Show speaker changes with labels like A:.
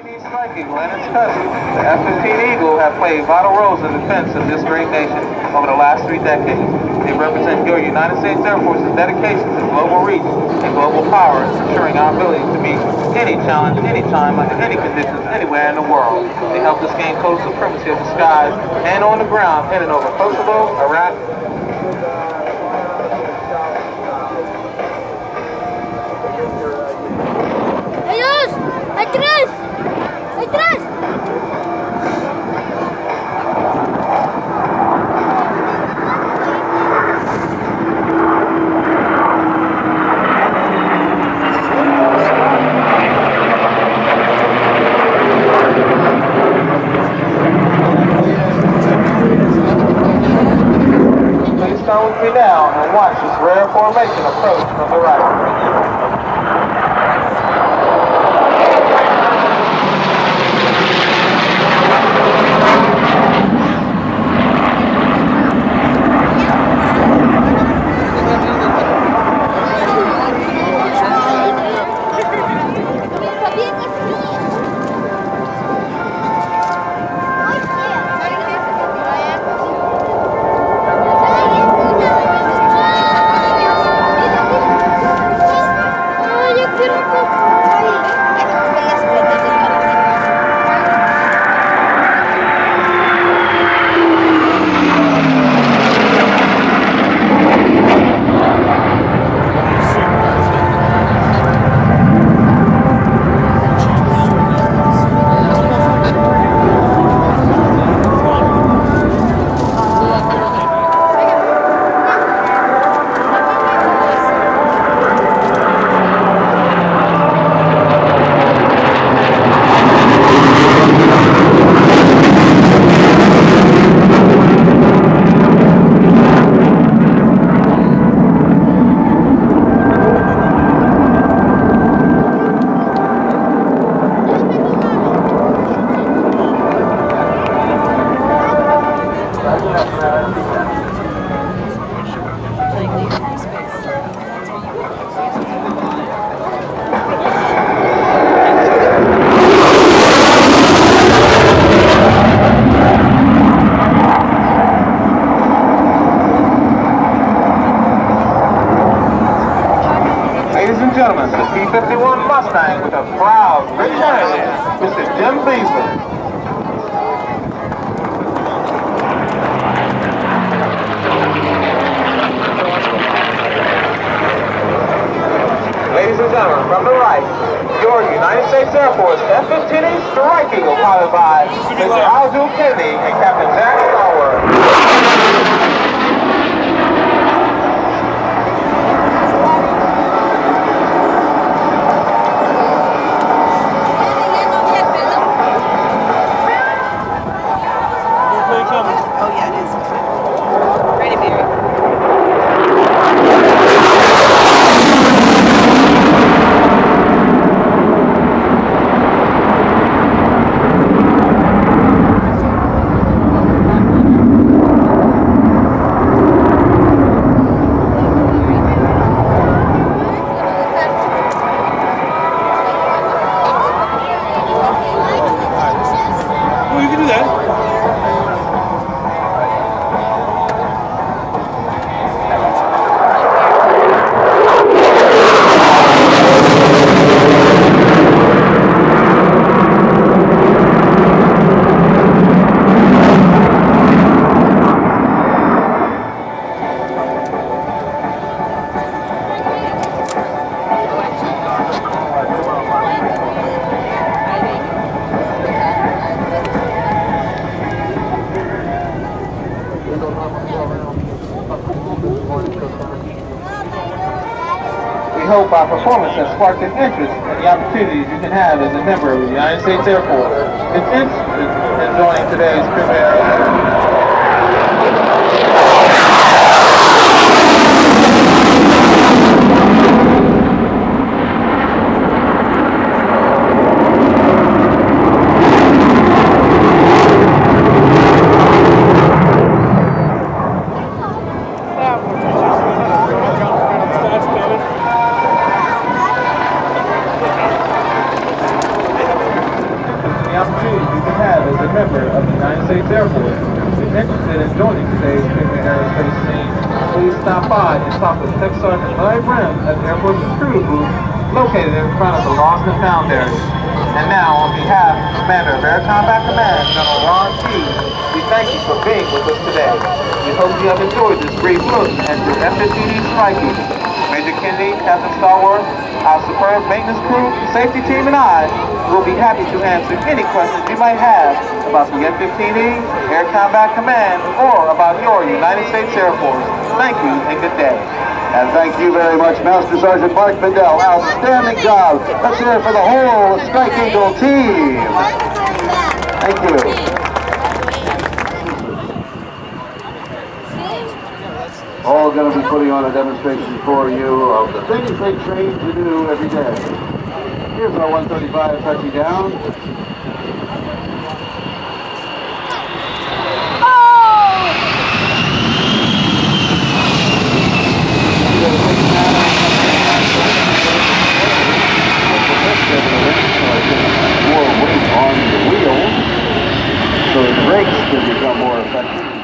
A: F-15 Strike Eagle and its cousins, the F-15E have played vital roles in the defense of this great nation over the last 3 decades. They represent your United States Air Force's dedication to global reach and global power, ensuring our ability to meet any challenge, anytime, under any conditions, anywhere in the world. They helped us gain total supremacy of the skies and on the ground, heading over Kosovo, Iraq,
B: ¡Atrás! ¡Atrás!
A: Please come with me now and watch this rare formation approach from the right. Gentlemen, the P-51 Mustang with a proud return, Mr. Jim Beasley. Ladies and gentlemen, from the right, your United States Air Force F-15E Strike Eagle, piloted by Mr. Aldous Kennedy and Captain Jack Stallworth. We hope our performance has sparked an interest in the opportunities you can have as a member of the United States Air Force. If interested in joining today's premiere, opportunity you can have as a member of the United States Air Force is interested in joining today's premier aerospace team, please stop by and talk with Tech Sergeant Larry Brim at the Air Force Recruiter booth located in front of the Lost and Found area. And now, on behalf of Commander of Air Combat Command, General Ron T., we thank you for being with us today. We hope you have enjoyed this brief look at your F-15E strike eagle. Major Kennedy, Captain Stallworth, our superb maintenance crew, safety team, and I will be happy to answer any questions you might have about the F-15E, Air Combat Command, or about your United States Air Force. Thank you and good day.
C: And thank you very much, Master Sergeant Mark Fidel. Outstanding job. Let's hear it for the whole Strike Eagle team. Thank you. All going to be putting on a demonstration for you of the things they train to do every day. Here's our 135 touching down. More weight on the wheels, so the brakes can become more effective.